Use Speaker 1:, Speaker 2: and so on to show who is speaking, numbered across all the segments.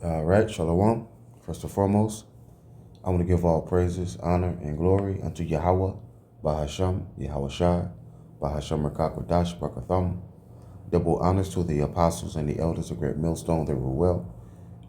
Speaker 1: All right, Shalom. First and foremost, I want to give all praises, honor, and glory unto Yahweh, Bahasham, Yahweh Shai, Bahasham Rakakwadash, Brakatham. Double honors to the apostles and the elders of Great Millstone that rule well,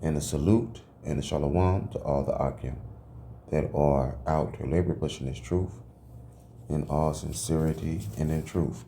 Speaker 1: and a salute and a shalom to all the Akim that are out to labor pushing this truth in all sincerity and in truth.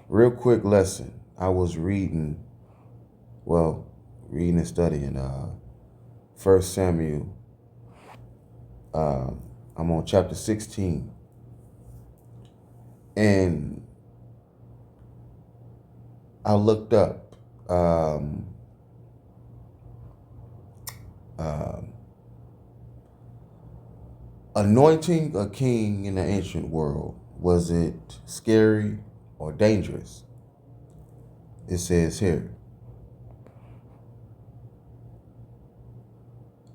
Speaker 1: Real quick lesson. I was reading and studying 1 Samuel. I'm on chapter 16. And I looked up anointing a king in the ancient world. Was it scary or dangerous? It says here,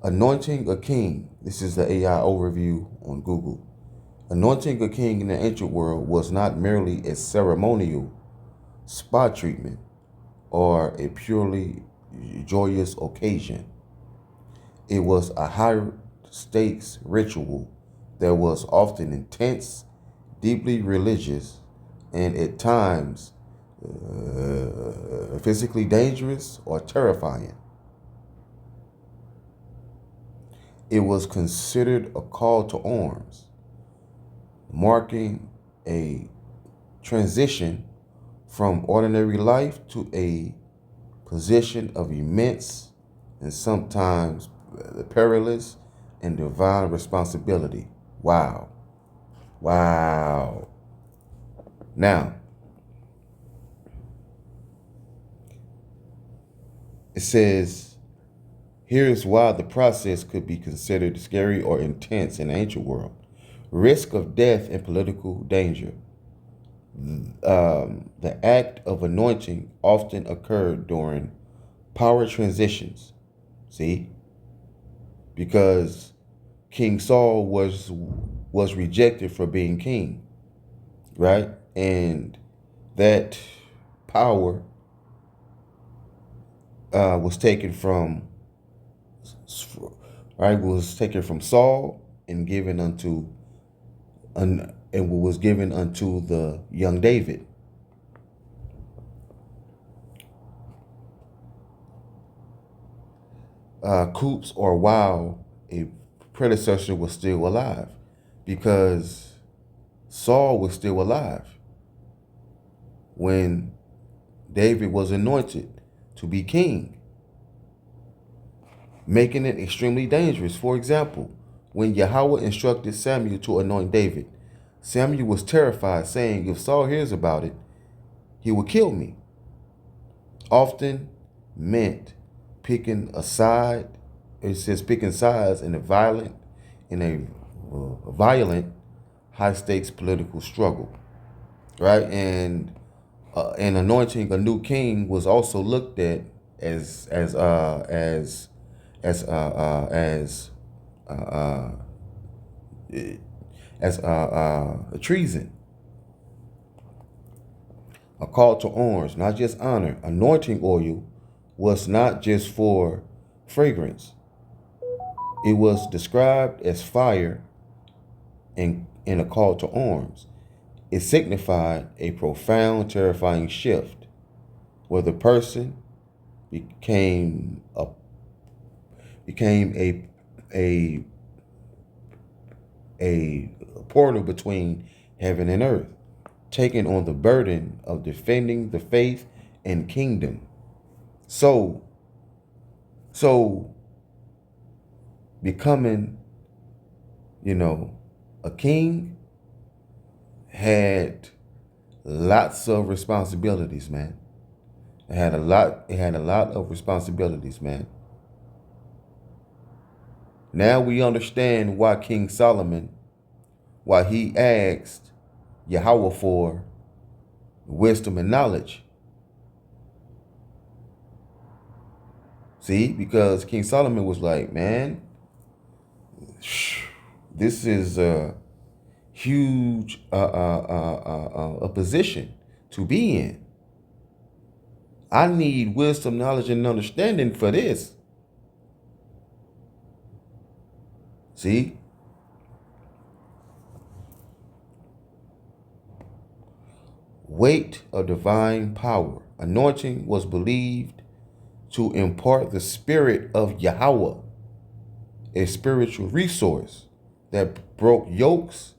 Speaker 1: anointing a king. This is the AI overview on Google. Anointing a king in the ancient world was not merely a ceremonial spa treatment or a purely joyous occasion. It was a high stakes ritual that was often intense, deeply religious, and at times physically dangerous or terrifying. It was considered a call to arms, marking a transition from ordinary life to a position of immense and sometimes perilous and divine responsibility. Wow. Now, it says, here's why the process could be considered scary or intense in the ancient world. Risk of death and political danger. The act of anointing often occurred during power transitions. See? Because King Saul was rejected for being king, right? And that power was taken from Saul and given unto the young David. Coops or while a predecessor was still alive, because Saul was still alive when David was anointed to be king, making it extremely dangerous. For example, when Yahweh instructed Samuel to anoint David, Samuel was terrified, saying, if Saul hears about it, he will kill me. Often meant picking a side. It says picking sides in a violent, high stakes political struggle, right? And anointing a new king was also looked at as treason, a call to arms, not just honor. Anointing oil was not just for fragrance. It was described as fire and a call to arms. It signified a profound, terrifying shift where the person became a portal between heaven and earth, taking on the burden of defending the faith and kingdom. So becoming, a king had lots of responsibilities, man. It had a lot of responsibilities, man. Now we understand why King Solomon, why he asked Yahweh for wisdom and knowledge. See, because King Solomon was like, man, this is a huge a position to be in. I need wisdom, knowledge, and understanding for this. See? Weight of divine power. Anointing was believed to impart the spirit of Yahweh, a spiritual resource that broke yokes,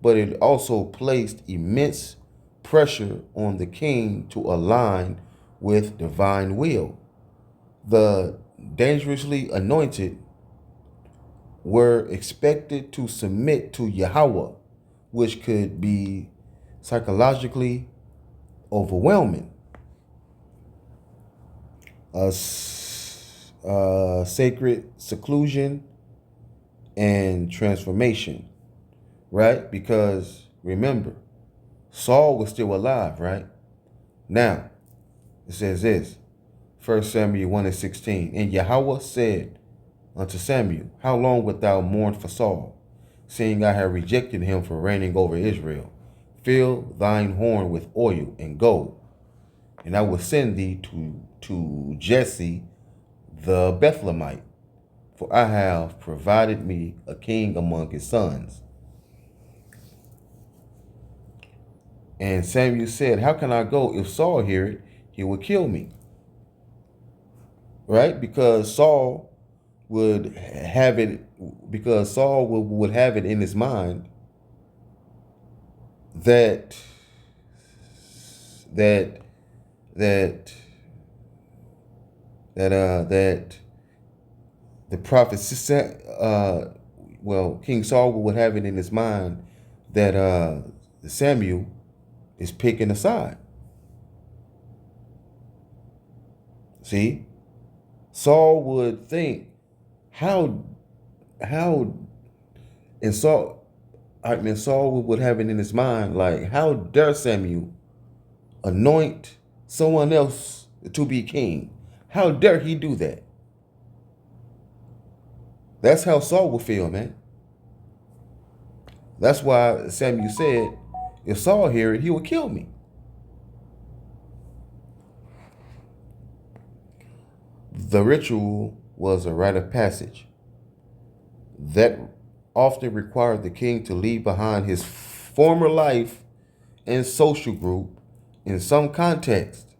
Speaker 1: but it also placed immense pressure on the king to align with divine will. The dangerously anointed were expected to submit to Yahweh, which could be psychologically overwhelming. Sacred seclusion and transformation, right? Because remember, Saul was still alive, right? Now, it says this, 1 Samuel 1:16. And Yahweh said unto Samuel, how long wilt thou mourn for Saul, seeing I have rejected him for reigning over Israel? Fill thine horn with oil and go, and I will send thee to Jesse the Bethlehemite, for I have provided me a king among his sons. And Samuel said, how can I go? If Saul hear it, he will kill me. Right? Because Saul would have it in his mind that that that that the prophet King Saul would have it in his mind that Samuel is picking a side. See, Saul would think Saul would have it in his mind, like, how dare Samuel anoint someone else to be king? How dare he do that? That's how Saul will feel, man. That's why Samuel said, if Saul hear it, he will kill me. The ritual was a rite of passage that often required the king to leave behind his former life and social group. In some contexts,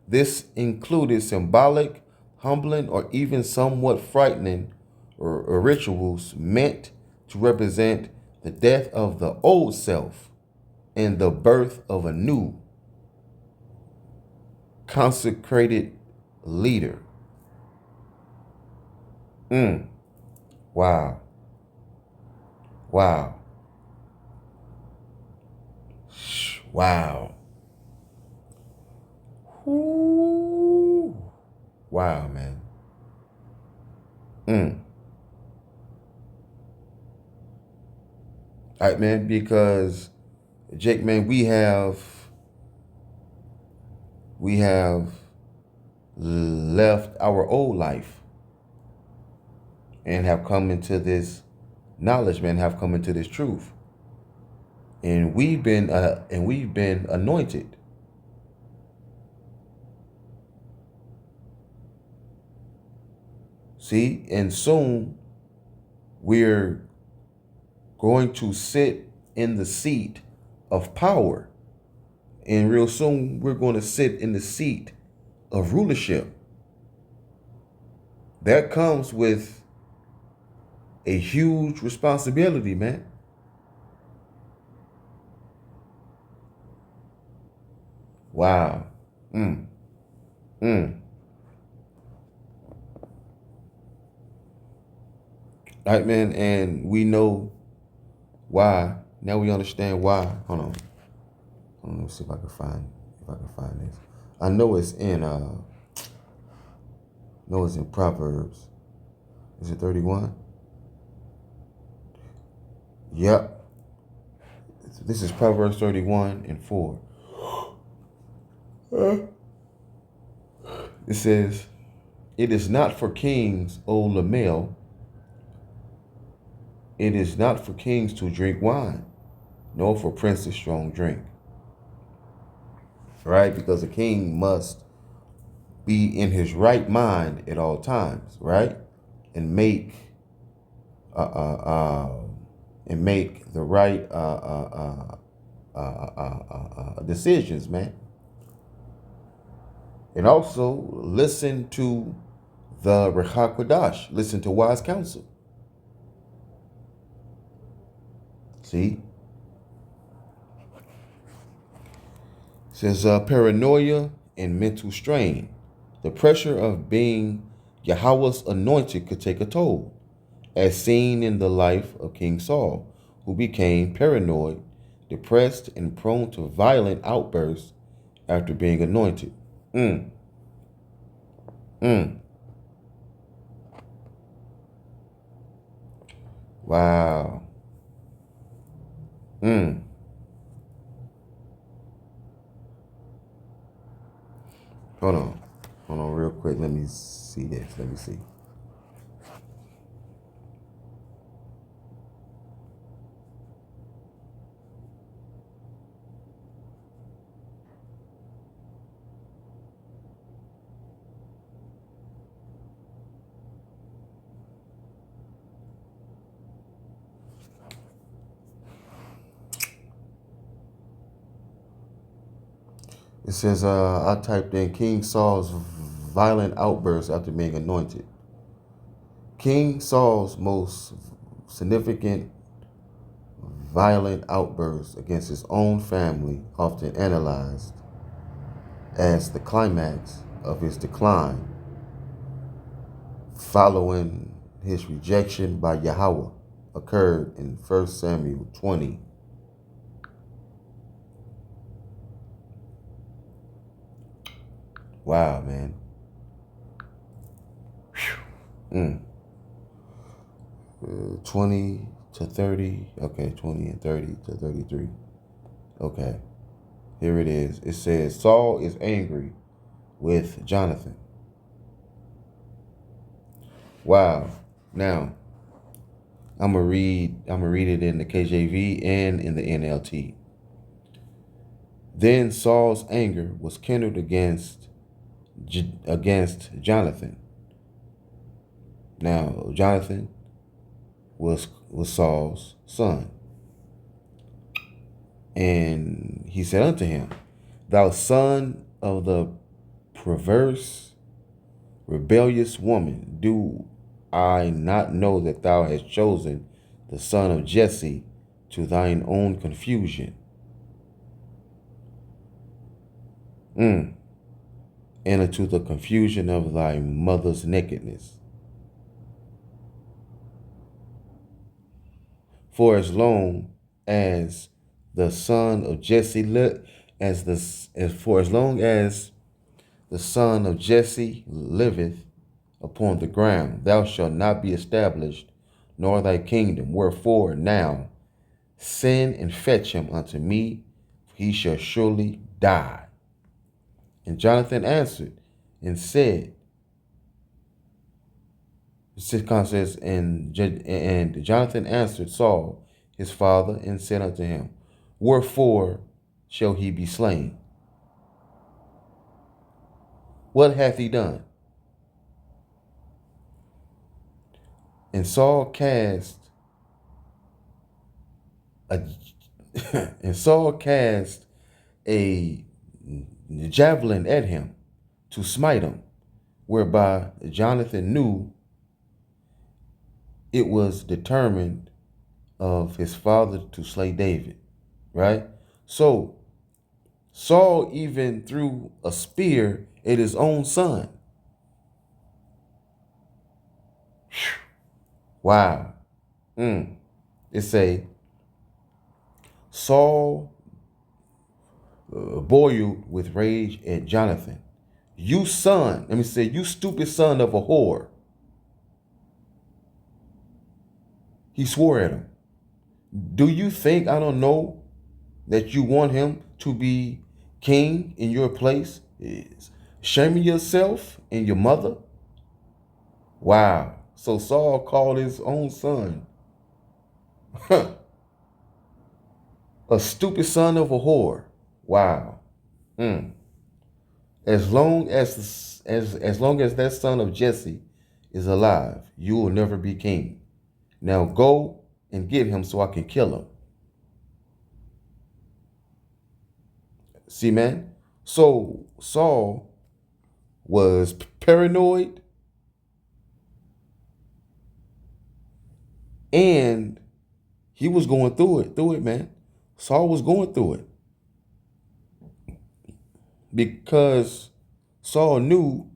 Speaker 1: this included symbolic, humbling, or even somewhat frightening or rituals meant to represent the death of the old self and the birth of a new consecrated leader. Wow. Wow. Wow. Ooh. Wow, man. All right, man, because Jake, man, we have left our old life and have come into this knowledge, man, have come into this truth. And we've been anointed. See, and soon we're going to sit in the seat of power. And real soon we're going to sit in the seat of rulership. That comes with a huge responsibility, man. Wow. All right, man, and we know why. Now we understand why. Hold on. Let me see if I can find this. I know it's in Proverbs. Is it 31? Yep. This is Proverbs 31:4. It says, it is not for kings, O Lemuel, it is not for kings to drink wine, nor for princes strong drink. Right? Because a king must be in his right mind at all times, right? And make and make the right decisions, man. And also listen to the Ruach Kodesh, listen to wise counsel. See? It says paranoia and mental strain. The pressure of being Yahweh's anointed could take a toll, as seen in the life of King Saul, who became paranoid, depressed, and prone to violent outbursts after being anointed. Mm, mm. Wow. Mm. Hold on. Hold on real quick. Let me see this. Let me see. It says, I typed in King Saul's violent outbursts after being anointed. King Saul's most significant violent outbursts against his own family, often analyzed as the climax of his decline following his rejection by Yahweh, occurred in 1 Samuel 20. Wow, man. Mm. 20 to 30. Okay, 20 and 30 to 33. Okay, here it is. It says, Saul is angry with Jonathan. Wow. Now, I'm gonna read it in the KJV and in the NLT. Then Saul's anger was kindled against Jonathan. Now, Jonathan was Saul's son. And he said unto him, Thou son of the perverse, rebellious woman, do I not know that thou hast chosen the son of Jesse to thine own confusion? And unto the confusion of thy mother's nakedness. For as long as the son of Jesse for as long as the son of Jesse liveth upon the ground, thou shalt not be established, nor thy kingdom. Wherefore now send and fetch him unto me, for he shall surely die. And Jonathan answered and said, says, and Jonathan answered Saul, his father, and said unto him, Wherefore shall he be slain? What hath he done? And Saul cast a javelin at him to smite him, whereby Jonathan knew it was determined of his father to slay David, right? So Saul even threw a spear at his own son. Wow. It say, Saul boiled with rage at Jonathan. You son, let me say, you stupid son of a whore. He swore at him. Do you think I don't know that you want him to be king in your place? Shaming yourself and your mother? Wow. So Saul called his own son a stupid son of a whore. Wow. As long as long as that son of Jesse is alive, you will never be king. Now go and get him so I can kill him. See, man? So Saul was paranoid and he was going through it, man. Saul was going through it because Saul knew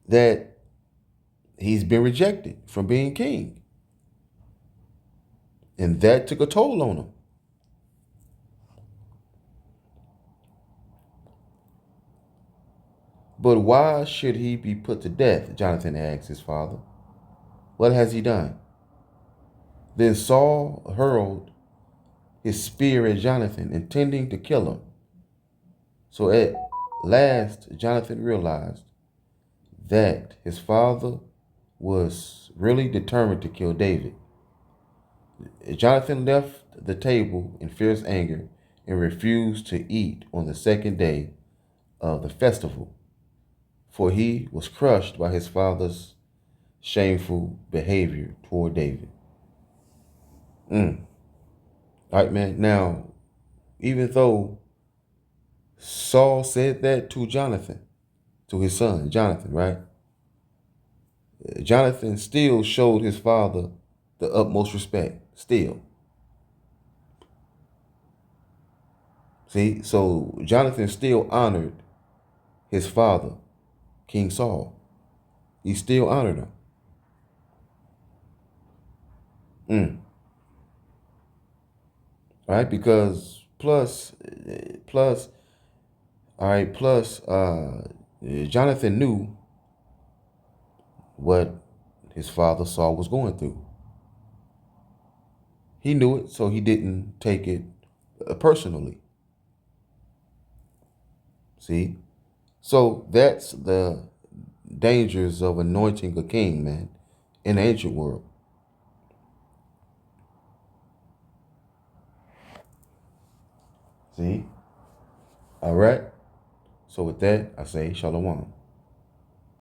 Speaker 1: that he's been rejected from being king. And that took a toll on him. But why should he be put to death? Jonathan asked his father. What has he done? Then Saul hurled his spear at Jonathan, intending to kill him. So at last, Jonathan realized that his father was really determined to kill David. Jonathan left the table in fierce anger and refused to eat on the second day of the festival, for he was crushed by his father's shameful behavior toward David. All right, man. Now, even though Saul said that to Jonathan, to his son, Jonathan, right? Jonathan still showed his father the utmost respect, still. See, so Jonathan still honored his father, King Saul. He still honored him. Right? Because Jonathan knew what his father Saul was going through. He knew it, so he didn't take it personally. See? So that's the dangers of anointing a king, man, in the ancient world. See? All right. So with that, I say shalom.